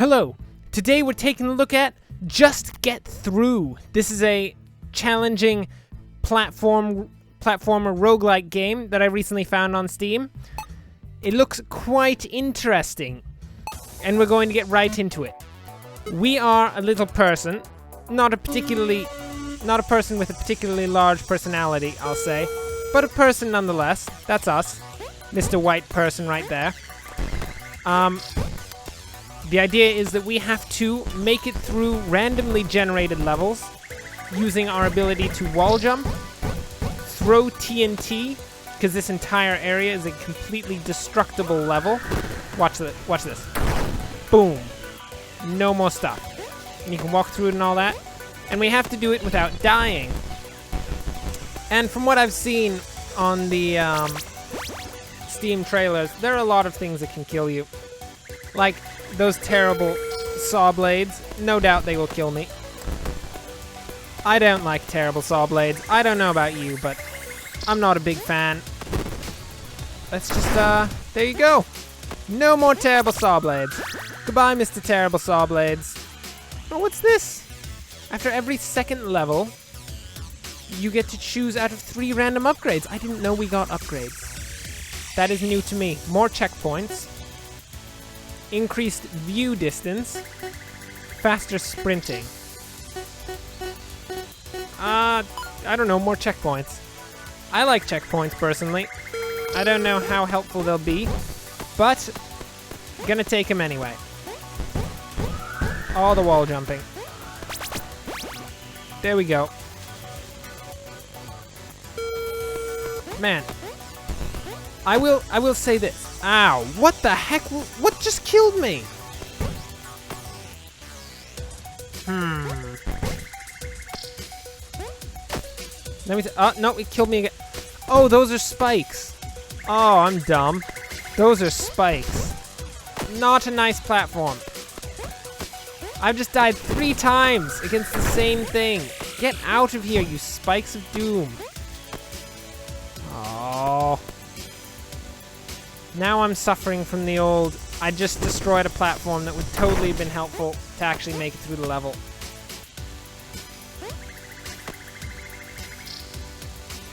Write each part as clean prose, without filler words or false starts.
Hello! Today we're taking a look at Just Get Through. This is a challenging platformer roguelike game that I recently found on Steam. It looks quite interesting, and we're going to get right into it. We are a little person, not a person with a particularly large personality, I'll say, but a person nonetheless. That's us, Mr. White Person right there. The idea is that we have to make it through randomly generated levels using our ability to wall jump, throw TNT, because this entire area is a completely destructible level. Watch this. Boom. No more stuff. And you can walk through it and all that. And we have to do it without dying. And from what I've seen on the Steam trailers, there are a lot of things that can kill you. Like those terrible saw blades. No doubt they will kill me. I don't like terrible saw blades. I don't know about you, but I'm not a big fan. Let's just, there you go. No more terrible saw blades. Goodbye, Mr. Terrible Saw Blades. Oh, what's this? After every second level, you get to choose out of 3 random upgrades. I didn't know we got upgrades. That is new to me. More checkpoints. Increased view distance. Faster sprinting. I don't know, more checkpoints. I like checkpoints, personally. I don't know how helpful they'll be, but gonna take them anyway. All the wall jumping. There we go. Man, I will say this. Ow, what the heck? What just killed me? Let me no, it killed me again. Oh, those are spikes. Oh, I'm dumb. Those are spikes. Not a nice platform. I've just died 3 times against the same thing. Get out of here, you spikes of doom. Oh. Now I'm suffering from the old, I just destroyed a platform that would totally have been helpful to actually make it through the level.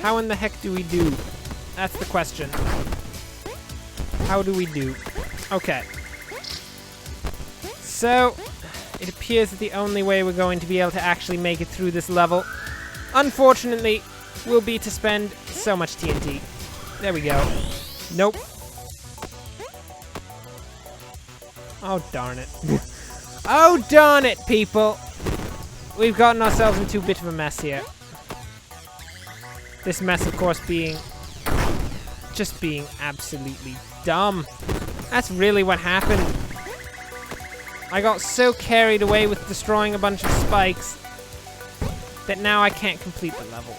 How in the heck do we do? That's the question. How do we do? Okay. So, it appears that the only way we're going to be able to actually make it through this level, unfortunately, will be to spend so much TNT. There we go. Nope. Oh, darn it. Oh, darn it, people! We've gotten ourselves into a bit of a mess here. This mess, of course, just being absolutely dumb. That's really what happened. I got so carried away with destroying a bunch of spikes that now I can't complete the level.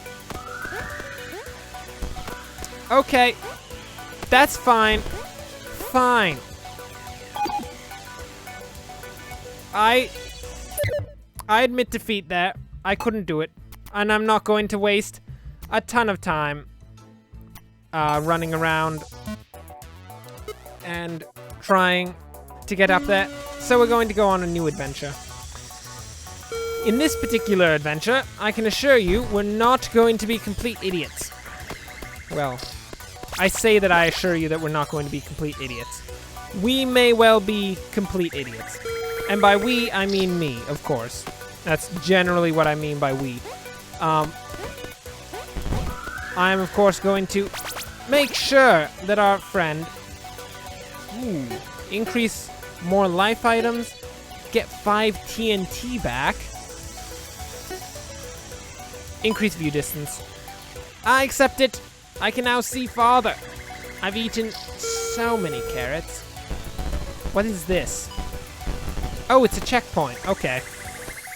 Okay. That's fine. Fine. I admit defeat there. I couldn't do it. And I'm not going to waste a ton of time running around and trying to get up there. So we're going to go on a new adventure. In this particular adventure, I can assure you, we're not going to be complete idiots. Well, I say that I assure you that we're not going to be complete idiots. We may well be complete idiots. And by we, I mean me, of course. That's generally what I mean by we. I'm, of course, going to make sure that our friend... increase more life items, get 5 TNT back, increase view distance. I accept it. I can now see farther. I've eaten so many carrots. What is this? Oh, it's a checkpoint. Okay.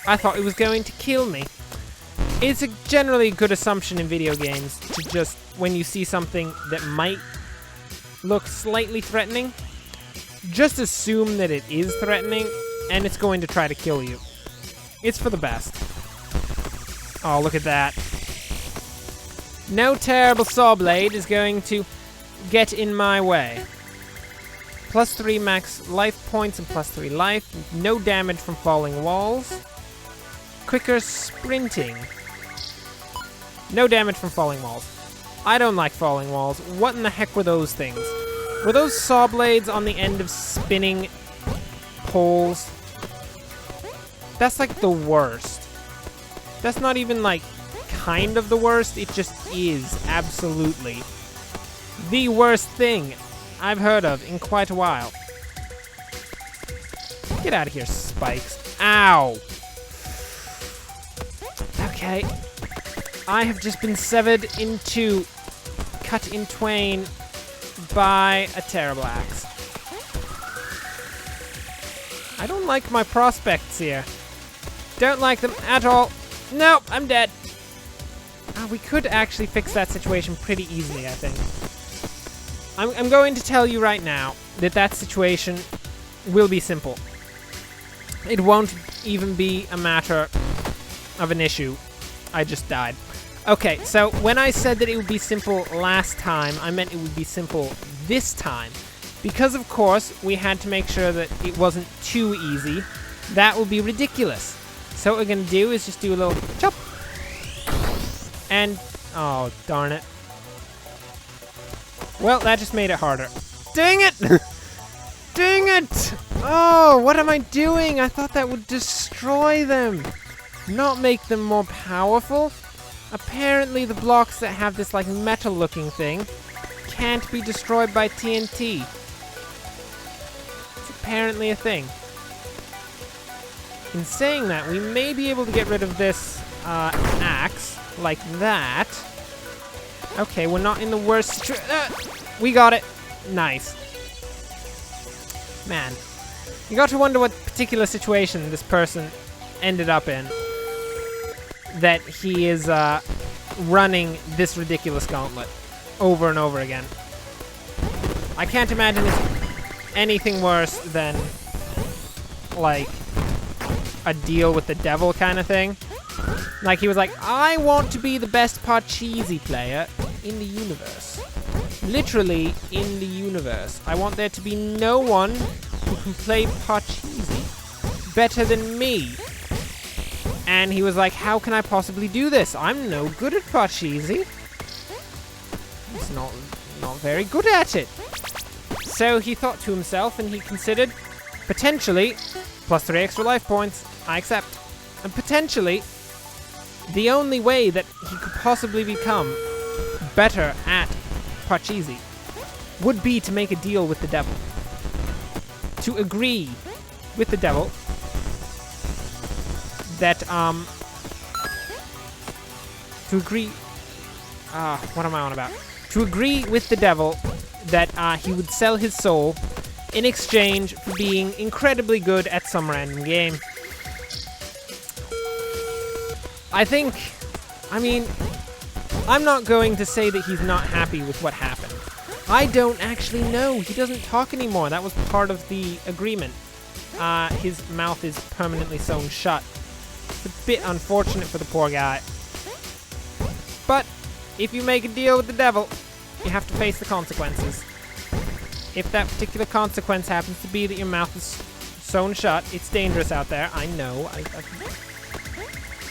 I thought it was going to kill me. It's a generally good assumption in video games to just, when you see something that might look slightly threatening, just assume that it is threatening, and it's going to try to kill you. It's for the best. Oh, look at that. No terrible saw blade is going to get in my way. Plus 3 max life points and plus 3 life. No damage from falling walls. Quicker sprinting. No damage from falling walls. I don't like falling walls. What in the heck were those things? Were those saw blades on the end of spinning poles? That's like the worst. That's not even like kind of the worst. It just is absolutely the worst thing I've heard of in quite a while. Get out of here, spikes. Ow. Okay. I have just been severed in two, cut in twain by a terrible axe. I don't like my prospects here. Don't like them at all. Nope, I'm dead. We could actually fix that situation pretty easily, I think. I'm going to tell you right now that that situation will be simple. It won't even be a matter of an issue. I just died. Okay, so when I said that it would be simple last time, I meant it would be simple this time. Because, of course, we had to make sure that it wasn't too easy. That would be ridiculous. So what we're going to do is just do a little chop. And, oh, darn it. Well, that just made it harder. Dang it! Dang it! Oh, what am I doing? I thought that would destroy them. Not make them more powerful. Apparently the blocks that have this like metal looking thing can't be destroyed by TNT. It's apparently a thing. In saying that, we may be able to get rid of this axe like that. Okay, we're not in the worst situation. We got it. Nice. Man, you got to wonder what particular situation this person ended up in, that he is running this ridiculous gauntlet over and over again. I can't imagine it's anything worse than like a deal with the devil kind of thing. Like he was like, I want to be the best Parcheesi player in the universe. Literally in the universe. I want there to be no one who can play Parcheesi better than me. And he was like, how can I possibly do this? I'm no good at Parcheesi. He's not very good at it. So he thought to himself and he considered, potentially, plus 3 extra life points, I accept. And potentially, the only way that he could possibly become better at Parcheesi would be to make a deal with the devil. To agree with the devil that, to agree, what am I on about? To agree with the devil that he would sell his soul in exchange for being incredibly good at some random game. I mean, I'm not going to say that he's not happy with what happened. I don't actually know. He doesn't talk anymore. That was part of the agreement. His mouth is permanently sewn shut. It's a bit unfortunate for the poor guy. But if you make a deal with the devil, you have to face the consequences. If that particular consequence happens to be that your mouth is sewn shut, it's dangerous out there. I know.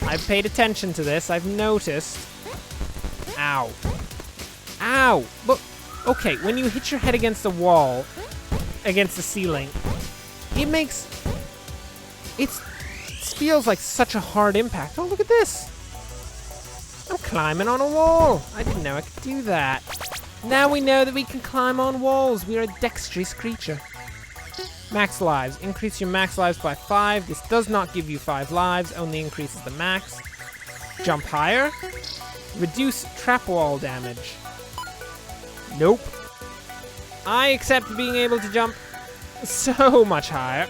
I've paid attention to this. I've noticed. Ow. Ow. Look. Okay, when you hit your head against the wall, against the ceiling, it feels like such a hard impact. Oh, look at this. I'm climbing on a wall. I didn't know I could do that. Now we know that we can climb on walls. We are a dexterous creature. Max lives. Increase your max lives by 5. This does not give you 5 lives, only increases the max. Jump higher. Reduce trap wall damage. Nope. I accept being able to jump so much higher.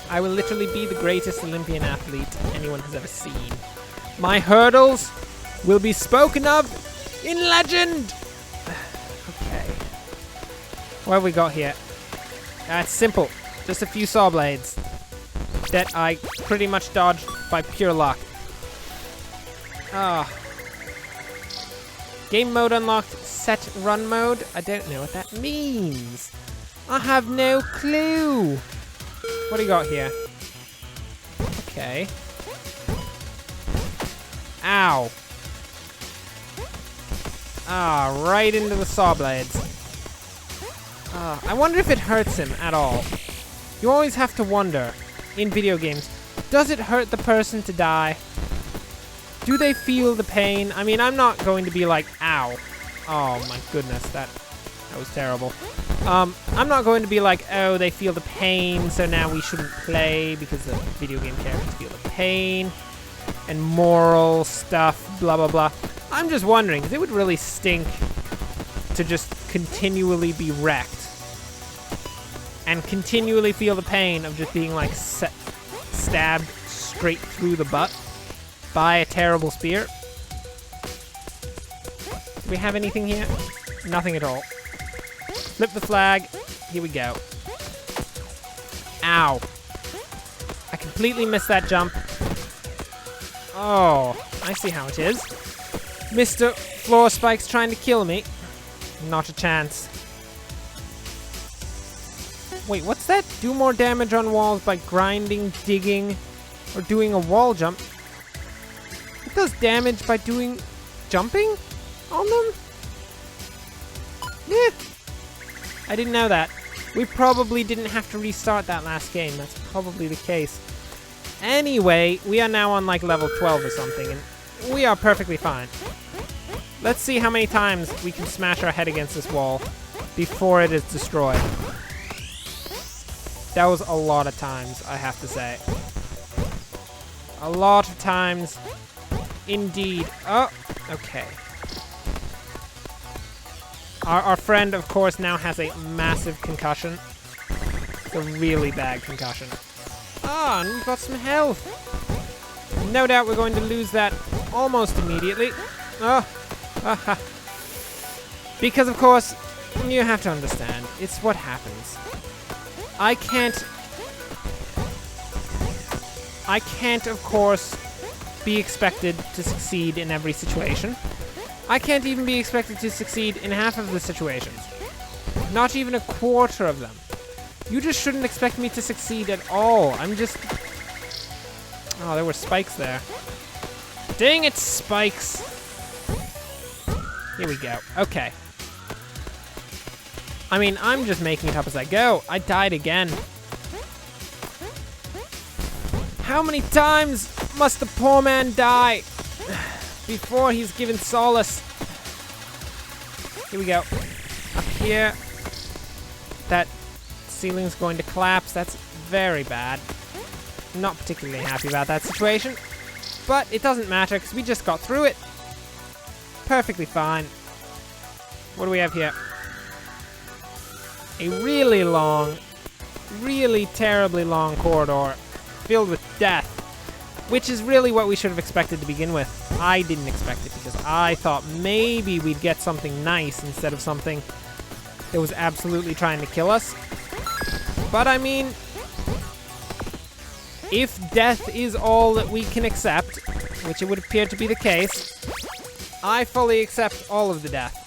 I will literally be the greatest Olympian athlete anyone has ever seen. My hurdles will be spoken of in legend! Okay. What have we got here? It's simple. Just a few saw blades that I pretty much dodged by pure luck. Ah. Game mode unlocked. Set run mode. I don't know what that means. I have no clue. What do you got here? Okay. Ow. Ah, right into the saw blades. I wonder if it hurts him at all. You always have to wonder, in video games, does it hurt the person to die? Do they feel the pain? I mean, I'm not going to be like, ow. Oh my goodness, that was terrible. I'm not going to be like, oh, they feel the pain, so now we shouldn't play because the video game characters feel the pain and moral stuff, blah, blah, blah. I'm just wondering, because it would really stink to just continually be wrecked and continually feel the pain of just being like stabbed straight through the butt by a terrible spear. Do we have anything here? Nothing at all. Flip the flag. Here we go. Ow. I completely missed that jump. Oh, I see how it is. Mr. Floor Spike's trying to kill me. Not a chance. Wait, what's that? Do more damage on walls by grinding, digging, or doing a wall jump. It does damage by doing jumping on them? Yeah. I didn't know that. We probably didn't have to restart that last game. That's probably the case. Anyway, we are now on like level 12 or something, and we are perfectly fine. Let's see how many times we can smash our head against this wall before it is destroyed. That was a lot of times, I have to say. A lot of times, indeed. Oh, okay. Our friend, of course, now has a massive concussion. It's a really bad concussion. Ah, and we've got some health. No doubt we're going to lose that almost immediately. Because, of course, you have to understand, it's what happens. I can't, of course, be expected to succeed in every situation. I can't even be expected to succeed in half of the situations. Not even a quarter of them. You just shouldn't expect me to succeed at all. I'm just... Oh, there were spikes there. Dang it, spikes! Here we go. Okay. I mean, I'm just making it up as I go. I died again. How many times must the poor man die before he's given solace? Here we go. Up here. That ceiling's going to collapse. That's very bad. I'm not particularly happy about that situation. But it doesn't matter because we just got through it. Perfectly fine. What do we have here? A really long, really terribly long corridor filled with death. Which is really what we should have expected to begin with. I didn't expect it because I thought maybe we'd get something nice instead of something that was absolutely trying to kill us. But I mean, if death is all that we can accept, which it would appear to be the case, I fully accept all of the death.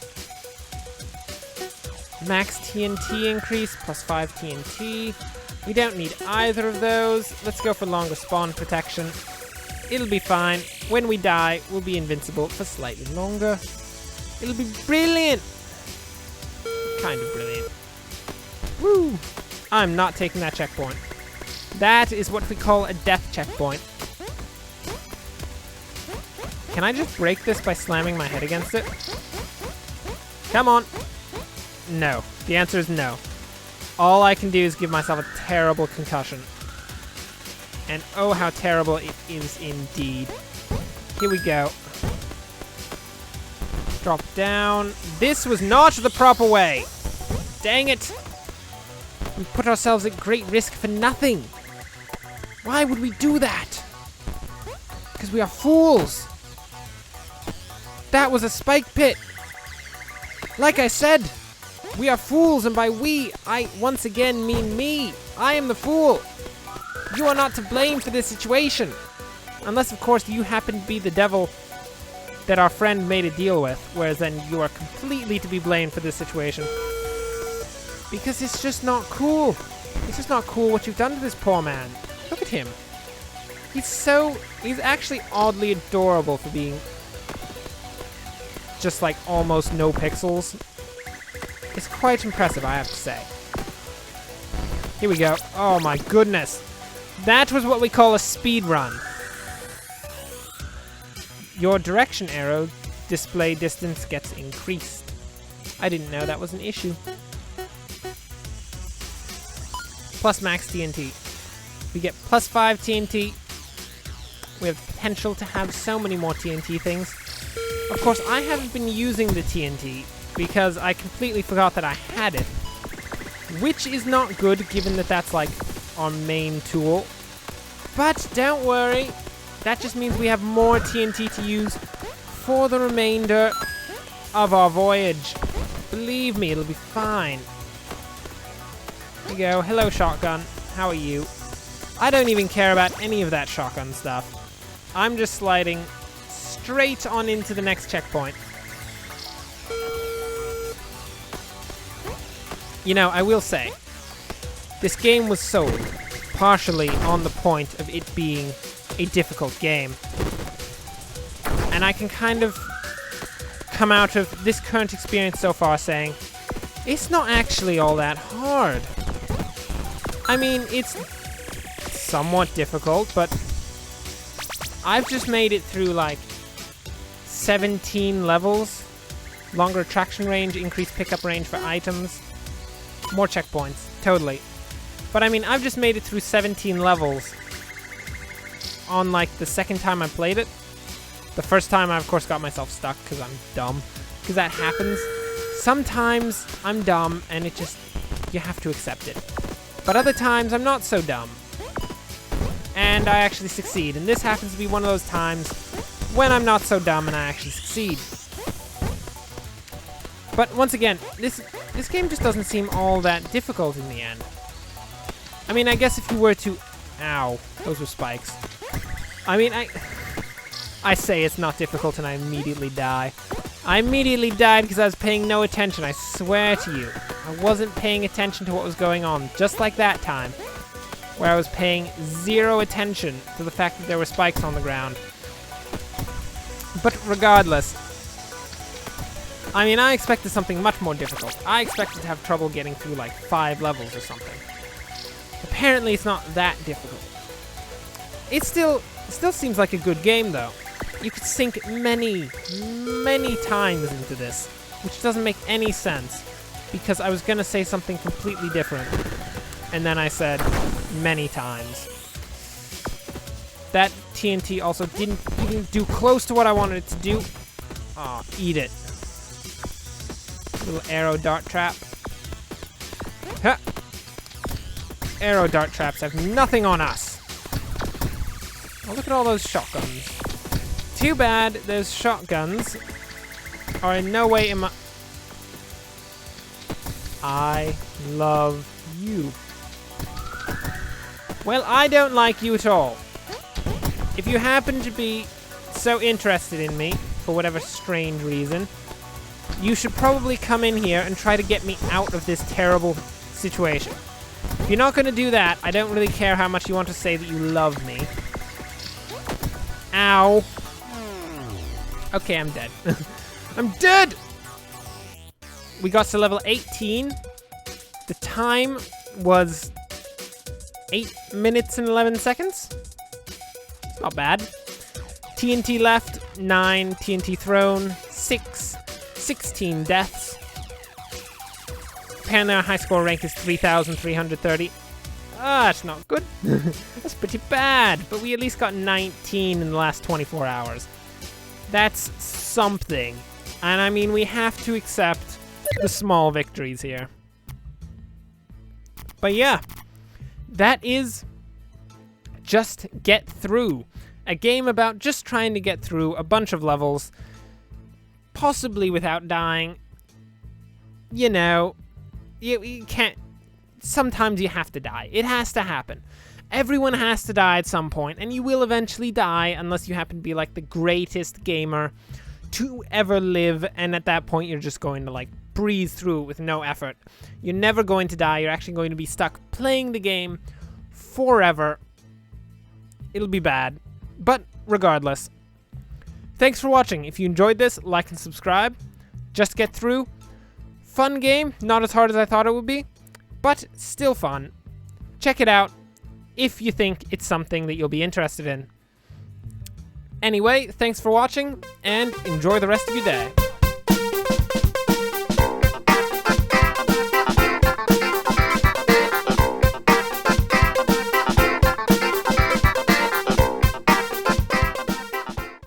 Max TNT increase, plus 5 TNT. We don't need either of those. Let's go for longer spawn protection. It'll be fine. When we die, we'll be invincible for slightly longer. It'll be brilliant. Kind of brilliant. Woo! I'm not taking that checkpoint. That is what we call a death checkpoint. Can I just break this by slamming my head against it? Come on. No. The answer is no. All I can do is give myself a terrible concussion. And oh, how terrible it is indeed. Here we go. Drop down. This was not the proper way. Dang it. We put ourselves at great risk for nothing. Why would we do that? Because we are fools. That was a spike pit. Like I said, we are fools, and by we, I once again mean me. I am the fool. You are not to blame for this situation. Unless, of course, you happen to be the devil that our friend made a deal with, whereas then you are completely to be blamed for this situation. Because it's just not cool. It's just not cool what you've done to this poor man. Look at him. He's actually oddly adorable for being just like almost no pixels. It's quite impressive, I have to say. Here we go. Oh my goodness. That was what we call a speed run. Your direction arrow display distance gets increased. I didn't know that was an issue. Plus max TNT. We get plus 5 TNT. We have potential to have so many more TNT things. Of course, I haven't been using the TNT because I completely forgot that I had it. Which is not good, given that that's like our main tool. But don't worry. That just means we have more TNT to use for the remainder of our voyage. Believe me, it'll be fine. Here we go. Hello, shotgun. How are you? I don't even care about any of that shotgun stuff. I'm just sliding straight on into the next checkpoint. You know, I will say, this game was sold partially on the point of it being a difficult game. And I can kind of come out of this current experience so far saying, it's not actually all that hard. I mean, it's somewhat difficult, but I've just made it through like 17 levels. Longer attraction range, increased pickup range for items, more checkpoints, totally. But I mean, I've just made it through 17 levels on like the second time I played it. The first time I of course got myself stuck because I'm dumb. Because that happens. Sometimes I'm dumb and it just, you have to accept it. But other times I'm not so dumb. And I actually succeed. And this happens to be one of those times when I'm not so dumb and I actually succeed. But once again, this game just doesn't seem all that difficult in the end. I mean, I guess if you were to... Ow, those were spikes. I mean, I say it's not difficult and I immediately die. I immediately died because I was paying no attention, I swear to you. I wasn't paying attention to what was going on, just like that time, where I was paying zero attention to the fact that there were spikes on the ground. But regardless, I mean, I expected something much more difficult. I expected to have trouble getting through like 5 levels or something. Apparently it's not that difficult. It still seems like a good game though. You could sink many, many times into this, which doesn't make any sense, because I was gonna say something completely different, and then I said many times. That TNT also didn't even do close to what I wanted it to do. Aw, eat it. Little arrow dart trap. Huh. Arrow dart traps have nothing on us. Oh, look at all those shotguns. Too bad those shotguns are in no way in my... I love you. Well, I don't like you at all. If you happen to be so interested in me, for whatever strange reason, you should probably come in here and try to get me out of this terrible situation. If you're not going to do that, I don't really care how much you want to say that you love me. Ow. Okay, I'm dead. I'm dead! We got to level 18. The time was 8 minutes and 11 seconds. Not bad. TNT left, 9. TNT thrown, 6. 16 deaths. Apparently our high score rank is 3,330. Ah, that's not good. That's pretty bad. But we at least got 19 in the last 24 hours. That's something. And I mean, we have to accept the small victories here. But yeah, that is Just Get Through. A game about just trying to get through a bunch of levels, possibly without dying. You know, you can't... Sometimes you have to die. It has to happen. Everyone has to die at some point, and you will eventually die unless you happen to be like the greatest gamer to ever live, and at that point you're just going to like breeze through it with no effort. You're never going to die. You're actually going to be stuck playing the game forever. It'll be bad. But regardless, thanks for watching. If you enjoyed this, like and subscribe. Just get through. Fun game. Not as hard as I thought it would be, but still fun. Check it out if you think it's something that you'll be interested in. Anyway, thanks for watching, and enjoy the rest of your day.